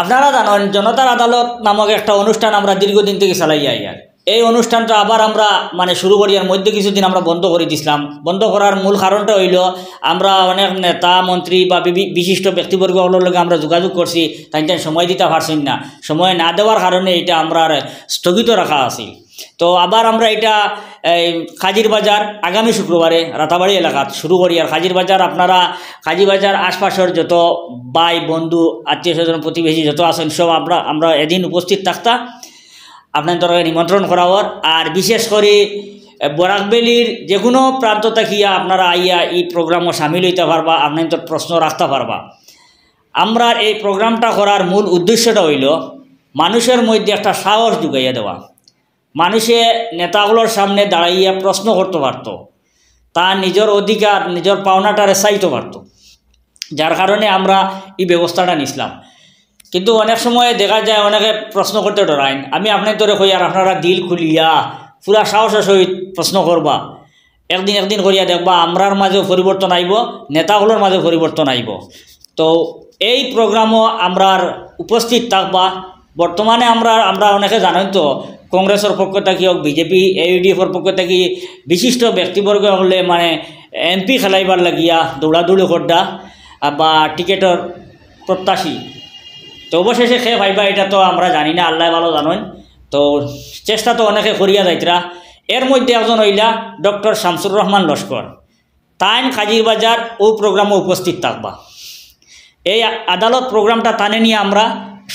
আপনারা জানেন জনতার আদালত নামক একটা অনুষ্ঠান আমরা দীর্ঘদিন থেকে চালাই যাই। আর এই অনুষ্ঠানটা আবার আমরা মানে শুরু করি, আর মধ্যে কিছুদিন আমরা বন্ধ করে দিছিলাম। বন্ধ করার মূল কারণটা হইল আমরা অনেক নেতা মন্ত্রী বা বিশিষ্ট ব্যক্তিবর্গগুলোর লগে আমরা যোগাযোগ করছি, তাই সময় দিতে পারছেন না। সময় না দেওয়ার কারণে এটা আমরা স্থগিত রাখা আছিল। তো আবার আমরা এটা কাজির বাজার আগামী শুক্রবারে রাতাবাড়ি এলাকাত শুরু করি। আর কাজির বাজার আপনারা কাজী বাজার আশপাশের যত ভাই বন্ধু আত্মীয় স্বজন প্রতিবেশী যত আছেন সব আমরা এদিন উপস্থিত থাকতা আপনাদের নিমন্ত্রণ করাওয়ার। আর বিশেষ করে বরাকবেলির যে কোনো প্রান্ত থাকিয়া আপনারা আইয়া এই প্রোগ্রামও সামিল হইতে পারবা, আপনাদের প্রশ্ন রাখতে পারবা। আমরা এই প্রোগ্রামটা করার মূল উদ্দেশ্যটা হইল মানুষের মধ্যে একটা সাহস জুগাইয়া দেওয়া। মানুষে নেতাগুলোর সামনে দাঁড়াইয়া প্রশ্ন করতে পারত, তার নিজের অধিকার নিজের পাওনাটারে চাইতে পারত, যার কারণে আমরা এই ব্যবস্থাটা নিছিলাম। কিন্তু অনেক সময় দেখা যায় অনেকে প্রশ্ন করতে ডরাইন। আমি আপনাদের কই আর আপনারা দিল খুলিয়া পুরা সাহসের সহিত প্রশ্ন করবা, একদিন করিয়া দেখবা আমরার মাঝেও পরিবর্তন আইব, নেতাগুলোর মাঝেও পরিবর্তন আইব। তো এই প্রোগ্রামও আমরার উপস্থিত থাকবা। বর্তমানে আমরা অনেকে জানেন তো কংগ্রেসের পক্ষ থেকে হোক বিজেপি AUDFর পক্ষ থেকে বিশিষ্ট ব্যক্তিবর্গ হলে মানে MP খেলাইবার লাগিয়া দৌড়াদৌড়ি করডা বা টিকেটের প্রত্যাশী। তো অবশেষে খেয়ে ভাইবা এটা তো আমরা জানি না, আল্লাহ ভালো জানেন। তো চেষ্টা তো অনেকে করিয়া যাইতরা। এর মধ্যে একজন হইলা ডক্টর শামসুর রহমান লস্কর, তাইন কাজির বাজার ও প্রোগ্রামে উপস্থিত থাকবা। এই আদালত প্রোগ্রামটা টানে নিয়ে আমরা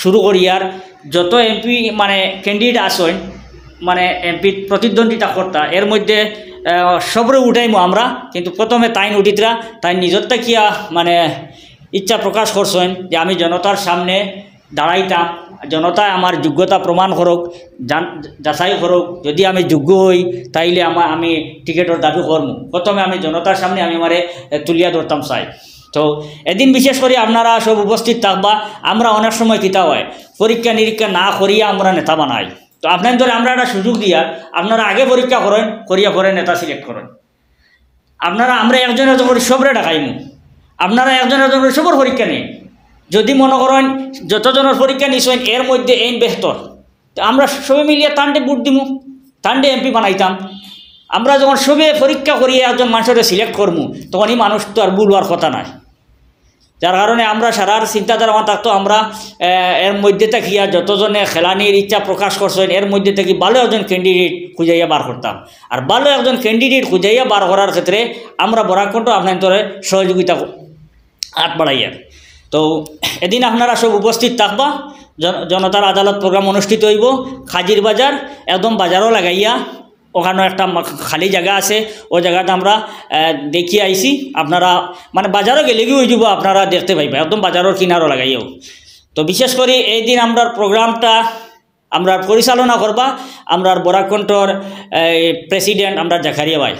শুরু করি। আর যত MP মানে ক্যান্ডিডেট আসেন মানে MP প্রতিদ্বন্দ্বিতা কর্তা এর মধ্যে সবরে উঠাইমো আমরা, কিন্তু প্রথমে তাইন উঠিতরা তাই নিজরটা কিয়া মানে ইচ্ছা প্রকাশ করছেন যে আমি জনতার সামনে দাঁড়াইতাম, জনতা আমার যোগ্যতা প্রমাণ করুক, যাচাই করুক, যদি আমি যোগ্য হই তাইলে আমি টিকেটের দাবি করব। প্রথমে আমি জনতার সামনে আমি আমারে তুলিয়া ধরতাম চাই। তো এদিন বিশেষ করে আপনারা সব উপস্থিত থাকবা। আমরা অনেক সময় কিতা হয় পরীক্ষা নিরীক্ষা না করিয়া আমরা নেতা বানাই। তো আপনাদের আমরা একটা সুযোগ দিয়া আপনারা আগে পরীক্ষা করেন, করিয়া পরে নেতা সিলেক্ট করেন। আমরা একজন করে সবরে ডাকাইমু, আপনারা একজন করে সবর পরীক্ষা নেই। যদি মনে করেন যতজনের পরীক্ষা নিছেন এর মধ্যে এই বেহতর, তো আমরা সবে মিলিয়ে তান্ডে বুট দিমু, তান্ডে MP বানাইতাম। আমরা যখন সবে পরীক্ষা করিয়ে একজন মানুষের সিলেক্ট করবো তখন এই মানুষ তো আর বুলবার কথা নাই। যার কারণে আমরা সারার চিন্তাধারা আমার থাকতো আমরা এর মধ্যে থাকিয়া যতজনে খেলানির ইচ্ছা প্রকাশ করছেন এর মধ্যে থেকে ভালো একজন ক্যান্ডিডেট খুঁজাইয়া বার করতাম। আর ভালো একজন ক্যান্ডিডেট খুঁজাইয়া বার করার ক্ষেত্রে আমরা বরাকণ্ঠ আপনাদের সহযোগিতা হাত বাড়াইয়া। তো এদিন আপনারা সব উপস্থিত থাকবা। জনতার আদালত প্রোগ্রাম অনুষ্ঠিত হইব কাজির বাজার, একদম বাজারও লাগাইয়া। ওখানে একটা খালি জায়গা আছে, ওই জায়গাটা আমরা দেখিয়ে আইছি। আপনারা মানে বাজারও গেলে কি হয়ে যাব আপনারা দেখতে পাইবা, একদম বাজারের কিনারও লাগাইও। তো বিশেষ করে এই দিন আমরা প্রোগ্রামটা আমরা পরিচালনা করবা আমরা বরাকণ্ঠর প্রেসিডেন্ট আমরা জাকারিয়া ভাই।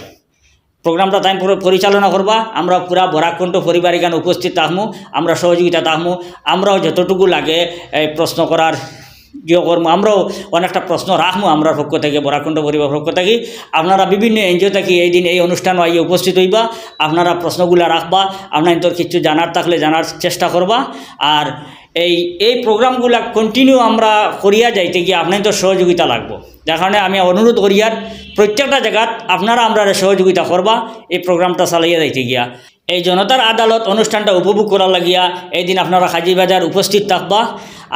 প্রোগ্রামটা তাই পরিচালনা করবা। আমরা পুরা বরাকণ্ঠ পরিবার এখানে উপস্থিত থাকবো, আমরা সহযোগিতা থাকবো। আমরাও যতটুকু লাগে প্রশ্ন করার যে করবো, আমরাও অনেকটা প্রশ্ন রাখবো আমরা পক্ষ থেকে, বরাকণ্ঠ পরিবার পক্ষ থেকে। আপনারা বিভিন্ন NGO থেকে এই দিন এই অনুষ্ঠান আইয়ে উপস্থিত হইবা, আপনারা প্রশ্নগুলা রাখবা, আপনার কিছু জানার থাকলে জানার চেষ্টা করবা। আর এই প্রোগ্রামগুলা কন্টিনিউ আমরা করিয়া যাইতে গিয়ে আপনাদের সহযোগিতা লাগবো। যার কারণে আমি অনুরোধ করি আর প্রত্যেকটা জায়গাত আপনারা আমরা সহযোগিতা করবা এই প্রোগ্রামটা চালাইয়া যাইতে গিয়া। এই জনতার আদালত অনুষ্ঠানটা উপভোগ করার লাগিয়া এই দিন আপনারা কাজির বাজার উপস্থিত থাকবা।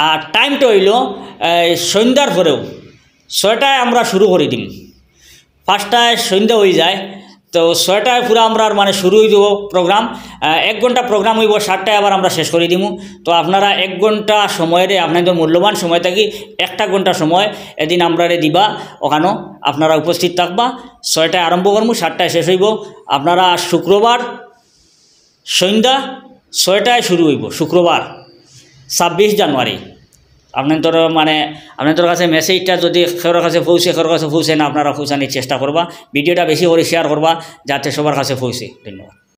আর টাইমটা হইল সন্ধ্যার পরেও 6টায় আমরা শুরু করে দিম। 5টায় সন্ধ্যা হয়ে যায়, তো 6টায় পুরো আমরা মানে শুরু হয়ে যাব প্রোগ্রাম। 1 ঘন্টা প্রোগ্রাম হইব, 7টায় আবার আমরা শেষ করে দিব। তো আপনারা 1 ঘন্টা সময়ের আপনাদের মূল্যবান সময় থাকি 1টা ঘন্টা সময় এদিন আমরা দিবা, ওখানেও আপনারা উপস্থিত থাকবা। 6টায় আরম্ভ করবো, 7টায় শেষ হইব। আপনারা শুক্রবার সন্ধ্যা 6টায় শুরু হইব, শুক্রবার 26 জানুয়ারি। আপনাদের মানে আপনাদের কাছে মেসেজটা যদি কারোর কাছে পৌঁছে না, আপনারা পৌঁছানোর চেষ্টা করবা। ভিডিওটা বেশি করে শেয়ার করবা যাতে সবার কাছে পৌঁছে। ধন্যবাদ।